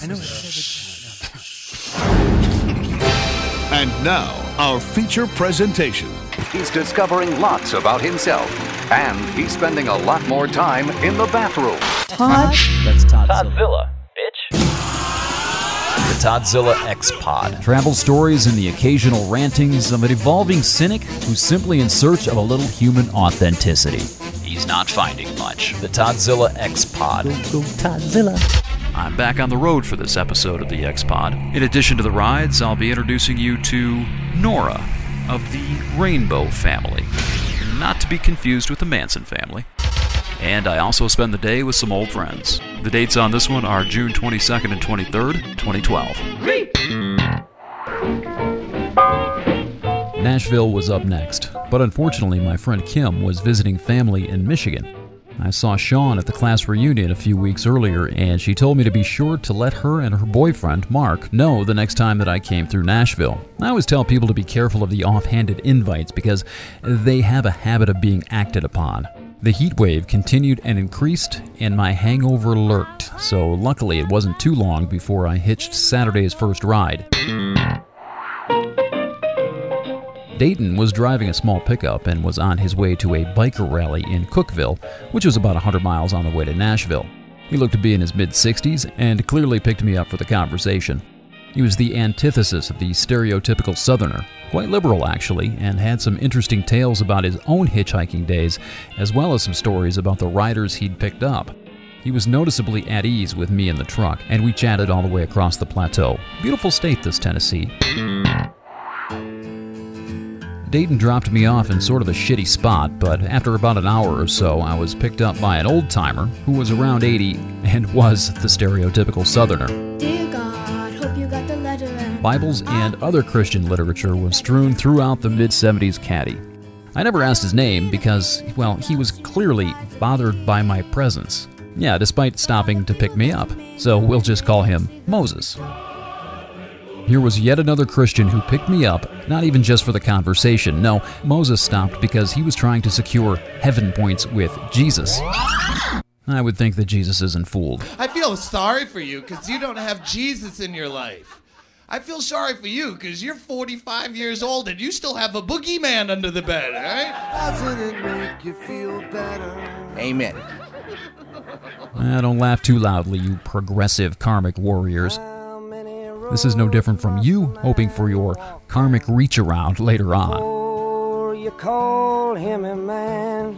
I know. And now, our feature presentation. He's discovering lots about himself, and he's spending a lot more time in the bathroom. Todd? That's Toddzilla. Toddzilla, bitch. The Toddzilla X-Pod. Travel stories and the occasional rantings of an evolving cynic who's simply in search of a little human authenticity. He's not finding much. The Toddzilla X-Pod. Go Toddzilla. I'm back on the road for this episode of the X-Pod. In addition to the rides, I'll be introducing you to Nora of the Rainbow family. Not to be confused with the Manson family. And I also spend the day with some old friends. The dates on this one are June 22nd and 23rd, 2012. Nashville was up next, but unfortunately my friend Kim was visiting family in Michigan. I saw Sean at the class reunion a few weeks earlier, and she told me to be sure to let her and her boyfriend, Mark, know the next time that I came through Nashville. I always tell people to be careful of the offhanded invites because they have a habit of being acted upon. The heat wave continued and increased, and my hangover lurked, so luckily it wasn't too long before I hitched Saturday's first ride. Dayton was driving a small pickup and was on his way to a biker rally in Cookeville, which was about 100 miles on the way to Nashville. He looked to be in his mid-60s and clearly picked me up for the conversation. He was the antithesis of the stereotypical Southerner, quite liberal actually, and had some interesting tales about his own hitchhiking days, as well as some stories about the riders he'd picked up. He was noticeably at ease with me in the truck, and we chatted all the way across the plateau. Beautiful state, this Tennessee. Dayton dropped me off in sort of a shitty spot, but after about an hour or so, I was picked up by an old-timer who was around 80 and was the stereotypical Southerner. Dear God, hope you got the letter out. Bibles and other Christian literature was strewn throughout the mid-70s caddy. I never asked his name because, well, he was clearly bothered by my presence. Yeah, despite stopping to pick me up. So we'll just call him Moses. Here was yet another Christian who picked me up, not even just for the conversation. No, Moses stopped because he was trying to secure heaven points with Jesus. I would think that Jesus isn't fooled. I feel sorry for you because you don't have Jesus in your life. I feel sorry for you because you're 45 years old and you still have a boogeyman under the bed, all right? Doesn't it make you feel better? Amen. Don't laugh too loudly, you progressive karmic warriors. This is no different from you hoping for your karmic reach-around later on. Oh, you call him a man.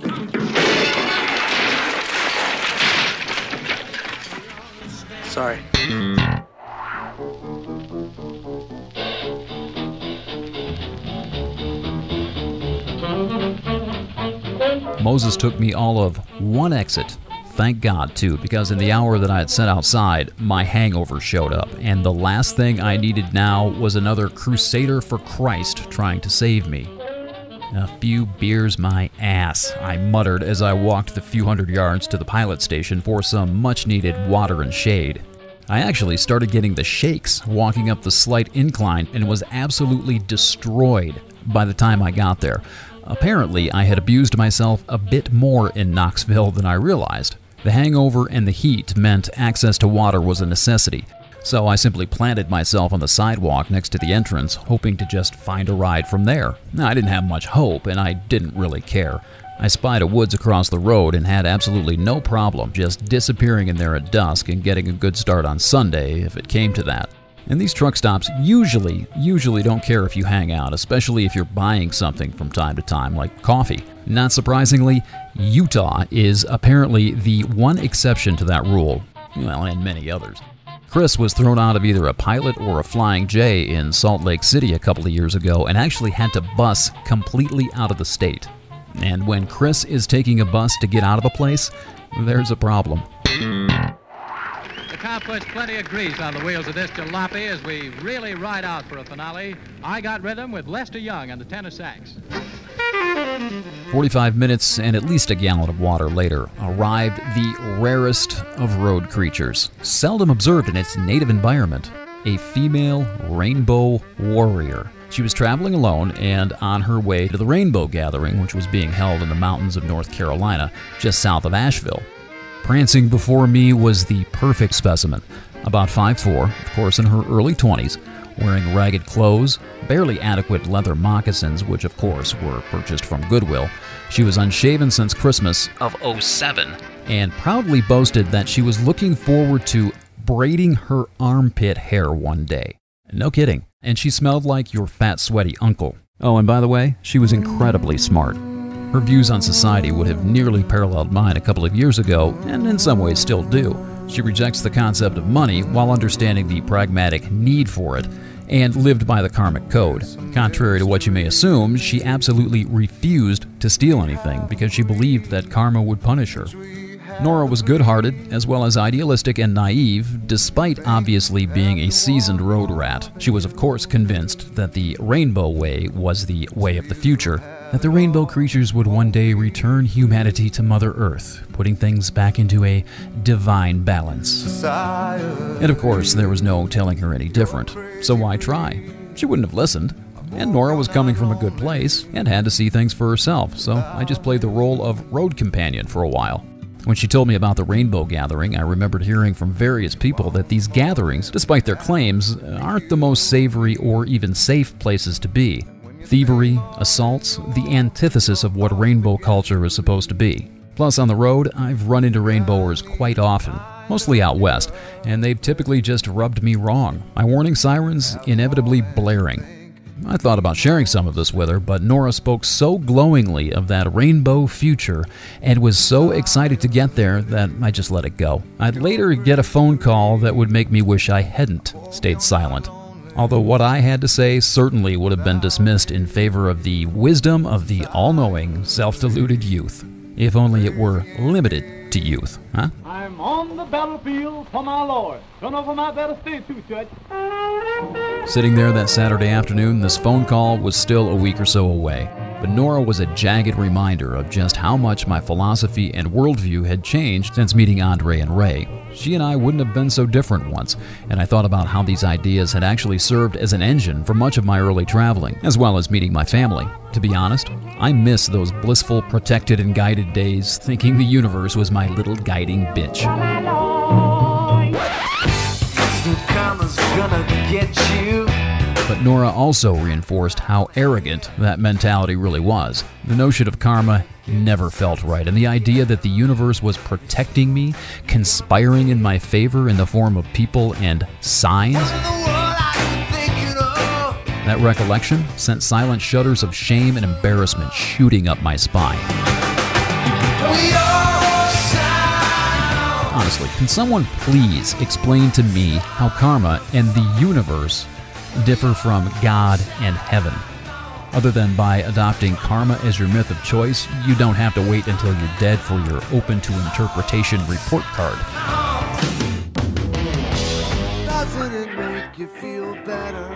Sorry. Moses took me all of one exit. Thank God, too, because in the hour that I had set outside, my hangover showed up, and the last thing I needed now was another crusader for Christ trying to save me. A few beers my ass, I muttered as I walked the few hundred yards to the pilot station for some much-needed water and shade. I actually started getting the shakes walking up the slight incline and was absolutely destroyed by the time I got there. Apparently, I had abused myself a bit more in Knoxville than I realized. The hangover and the heat meant access to water was a necessity, so I simply planted myself on the sidewalk next to the entrance, hoping to just find a ride from there. I didn't have much hope, and I didn't really care. I spied a woods across the road and had absolutely no problem just disappearing in there at dusk and getting a good start on Sunday if it came to that. And these truck stops usually don't care if you hang out, especially if you're buying something from time to time, like coffee. Not surprisingly, Utah is apparently the one exception to that rule, well, and many others. Chris was thrown out of either a Pilot or a Flying J in Salt Lake City a couple of years ago and actually had to bus completely out of the state. And when Chris is taking a bus to get out of a place, there's a problem. The car puts plenty of grease on the wheels of this jalopy as we really ride out for a finale. I got rhythm with Lester Young and the tenor sax. 45 minutes and at least a gallon of water later arrived the rarest of road creatures, seldom observed in its native environment, a female rainbow warrior. She was traveling alone and on her way to the Rainbow Gathering, which was being held in the mountains of North Carolina, just south of Asheville. Prancing before me was the perfect specimen. About 5'4", of course in her early 20s, wearing ragged clothes, barely adequate leather moccasins, which of course were purchased from Goodwill. She was unshaven since Christmas of '07, and proudly boasted that she was looking forward to braiding her armpit hair one day. No kidding. And she smelled like your fat, sweaty uncle. Oh, and by the way, she was incredibly smart. Her views on society would have nearly paralleled mine a couple of years ago, and in some ways still do. She rejects the concept of money while understanding the pragmatic need for it, and lived by the karmic code. Contrary to what you may assume, she absolutely refused to steal anything because she believed that karma would punish her. Nora was good-hearted, as well as idealistic and naive, despite obviously being a seasoned road rat. She was of course convinced that the rainbow way was the way of the future, that the rainbow creatures would one day return humanity to Mother Earth, putting things back into a divine balance. And of course, there was no telling her any different, so why try? She wouldn't have listened. And Nora was coming from a good place and had to see things for herself, so I just played the role of road companion for a while. When she told me about the Rainbow Gathering, I remembered hearing from various people that these gatherings, despite their claims, aren't the most savory or even safe places to be. Thievery, assaults, the antithesis of what rainbow culture is supposed to be. Plus, on the road, I've run into rainbowers quite often, mostly out west, and they've typically just rubbed me wrong, my warning sirens inevitably blaring. I thought about sharing some of this with her, but Nora spoke so glowingly of that rainbow future and was so excited to get there that I just let it go. I'd later get a phone call that would make me wish I hadn't stayed silent. Although what I had to say certainly would have been dismissed in favor of the wisdom of the all-knowing, self-deluded youth. If only it were limited to youth, huh? I'm on the battlefield for my Lord. Don't know if I might better stay too, Judge. Sitting there that Saturday afternoon, this phone call was still a week or so away. But Nora was a jagged reminder of just how much my philosophy and worldview had changed since meeting Andre and Ray. She and I wouldn't have been so different once, and I thought about how these ideas had actually served as an engine for much of my early traveling, as well as meeting my family. To be honest, I miss those blissful, protected, and guided days, thinking the universe was my little guiding bitch. But Nora also reinforced how arrogant that mentality really was. The notion of karma never felt right, and the idea that the universe was protecting me, conspiring in my favor in the form of people and signs. That recollection sent silent shudders of shame and embarrassment shooting up my spine. Honestly, can someone please explain to me how karma and the universe differ from God and heaven? Other than by adopting karma as your myth of choice, you don't have to wait until you're dead for your open to interpretation report card. Doesn't it make you feel better?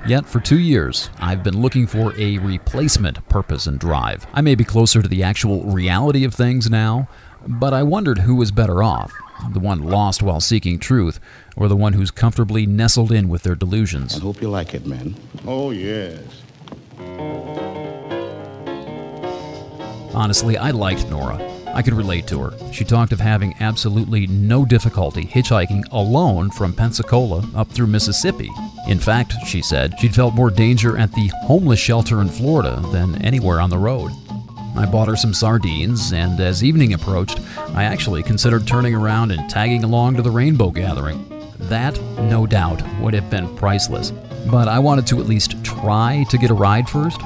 Yet for 2 years, I've been looking for a replacement purpose and drive. I may be closer to the actual reality of things now, but I wondered who was better off, the one lost while seeking truth, or the one who's comfortably nestled in with their delusions. I hope you like it, man. Oh, yes. Honestly, I liked Nora. I could relate to her. She talked of having absolutely no difficulty hitchhiking alone from Pensacola up through Mississippi. In fact, she said, she'd felt more danger at the homeless shelter in Florida than anywhere on the road. I bought her some sardines, and as evening approached, I actually considered turning around and tagging along to the Rainbow Gathering. That, no doubt, would have been priceless. But I wanted to at least try to get a ride first.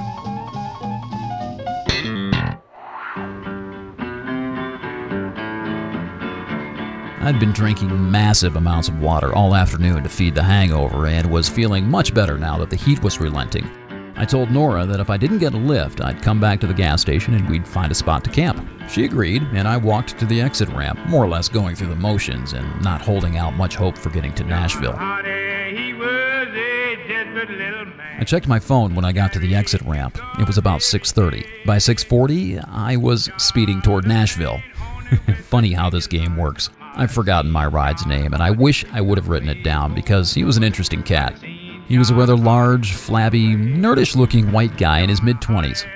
I'd been drinking massive amounts of water all afternoon to feed the hangover and was feeling much better now that the heat was relenting. I told Nora that if I didn't get a lift, I'd come back to the gas station and we'd find a spot to camp. She agreed, and I walked to the exit ramp, more or less going through the motions and not holding out much hope for getting to Nashville. I checked my phone when I got to the exit ramp. It was about 6:30. By 6:40, I was speeding toward Nashville. Funny how this game works. I've forgotten my ride's name, and I wish I would have written it down because he was an interesting cat. He was a rather large, flabby, nerdish-looking white guy in his mid-20s.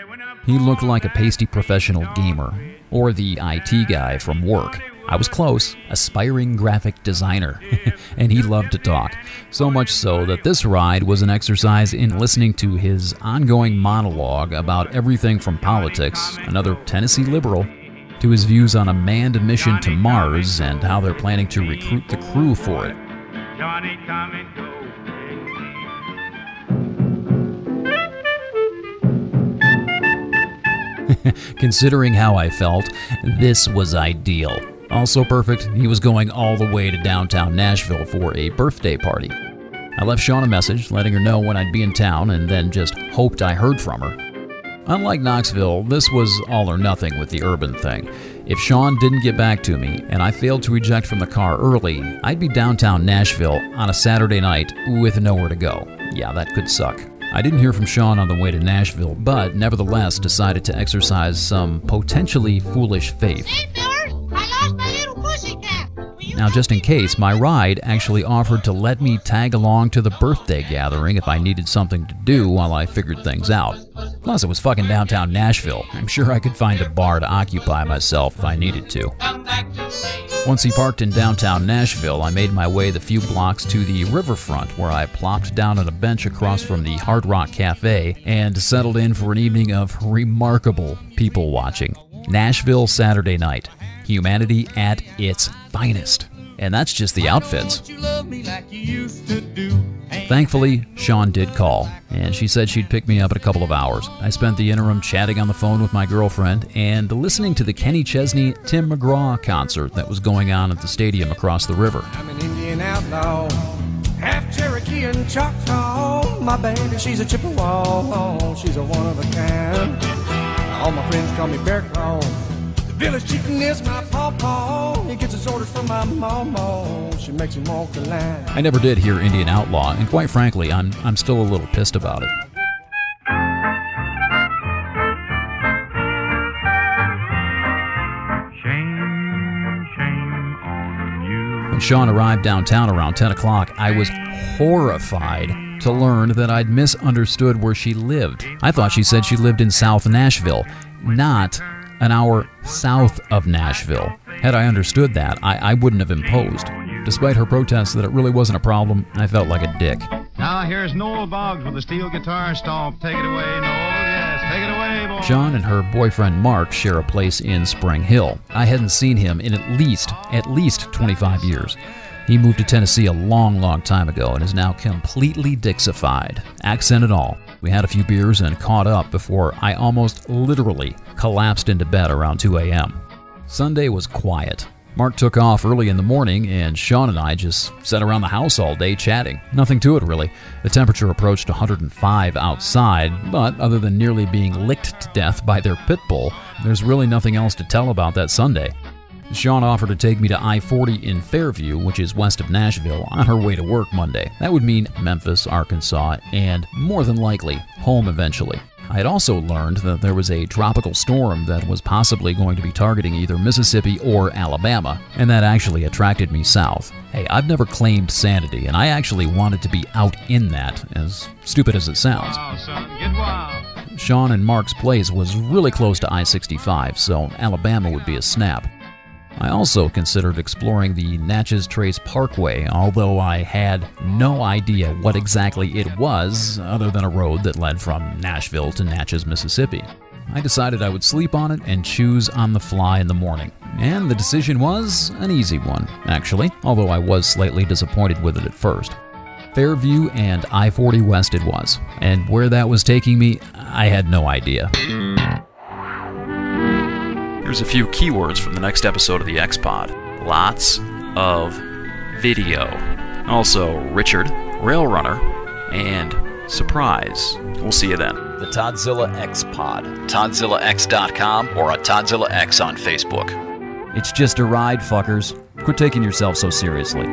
He looked like a pasty professional gamer, or the IT guy from work. I was close, aspiring graphic designer, and he loved to talk. So much so that this ride was an exercise in listening to his ongoing monologue about everything from politics, another Tennessee liberal, to his views on a manned mission to Mars and how they're planning to recruit the crew for it. Johnny, come and go. Considering how I felt, this was ideal. Also perfect, he was going all the way to downtown Nashville for a birthday party. I left Sean a message letting her know when I'd be in town and then just hoped I heard from her. Unlike Knoxville, this was all or nothing with the urban thing. If Sean didn't get back to me and I failed to eject from the car early, I'd be downtown Nashville on a Saturday night with nowhere to go. Yeah, that could suck. I didn't hear from Sean on the way to Nashville, but nevertheless decided to exercise some potentially foolish faith. Hey, fellers, I lost my little pussycat. Now, just in case, my ride actually offered to let me tag along to the birthday gathering if I needed something to do while I figured things out. Plus, it was fucking downtown Nashville. I'm sure I could find a bar to occupy myself if I needed to. Once he parked in downtown Nashville, I made my way the few blocks to the riverfront where I plopped down on a bench across from the Hard Rock Cafe and settled in for an evening of remarkable people watching. Nashville Saturday night. Humanity at its finest. And that's just the outfits. Thankfully, Sean did call, and she said she'd pick me up in a couple of hours. I spent the interim chatting on the phone with my girlfriend and listening to the Kenny Chesney-Tim McGraw concert that was going on at the stadium across the river. I'm an Indian outlaw, half Cherokee and Choctaw. My baby, she's a Chippewa, she's a one of a kind. All my friends call me Bear Claw. Village chicken is my pawpaw. He gets his orders from my mama. She makes him walk the line. I never did hear Indian Outlaw, and quite frankly, I'm still a little pissed about it. Shame on you. When Sean arrived downtown around 10 o'clock, I was horrified to learn that I'd misunderstood where she lived. I thought she said she lived in South Nashville, not an hour south of Nashville. Had I understood that, I wouldn't have imposed. Despite her protests that it really wasn't a problem, I felt like a dick. Now here's Noel Boggs with the steel guitar stomp. Take it away, Noel. Yes, take it away, boy. Sean and her boyfriend Mark share a place in Spring Hill. I hadn't seen him in at least 25 years. He moved to Tennessee a long time ago and is now completely Dixified, accent and all. We had a few beers and caught up before I almost literally collapsed into bed around 2 a.m. Sunday was quiet. Mark took off early in the morning, and Sean and I just sat around the house all day chatting. Nothing to it, really. The temperature approached 105 outside, but other than nearly being licked to death by their pit bull, there's really nothing else to tell about that Sunday. Sean offered to take me to I-40 in Fairview, which is west of Nashville, on her way to work Monday. That would mean Memphis, Arkansas, and more than likely, home eventually. I had also learned that there was a tropical storm that was possibly going to be targeting either Mississippi or Alabama, and that actually attracted me south. Hey, I've never claimed sanity, and I actually wanted to be out in that, as stupid as it sounds. Wow, son, get wild. Sean and Mark's place was really close to I-65, so Alabama would be a snap. I also considered exploring the Natchez Trace Parkway, although I had no idea what exactly it was, other than a road that led from Nashville to Natchez, Mississippi. I decided I would sleep on it and choose on the fly in the morning. And the decision was an easy one, actually, although I was slightly disappointed with it at first. Fairview and I-40 West it was, and where that was taking me, I had no idea. Here's a few keywords from the next episode of the X-Pod. Lots of video. Also, Richard, Rail Runner, and Surprise. We'll see you then. The Toddzilla X-Pod. TodzillaX.com or a Toddzilla X on Facebook. It's just a ride, fuckers. Quit taking yourself so seriously.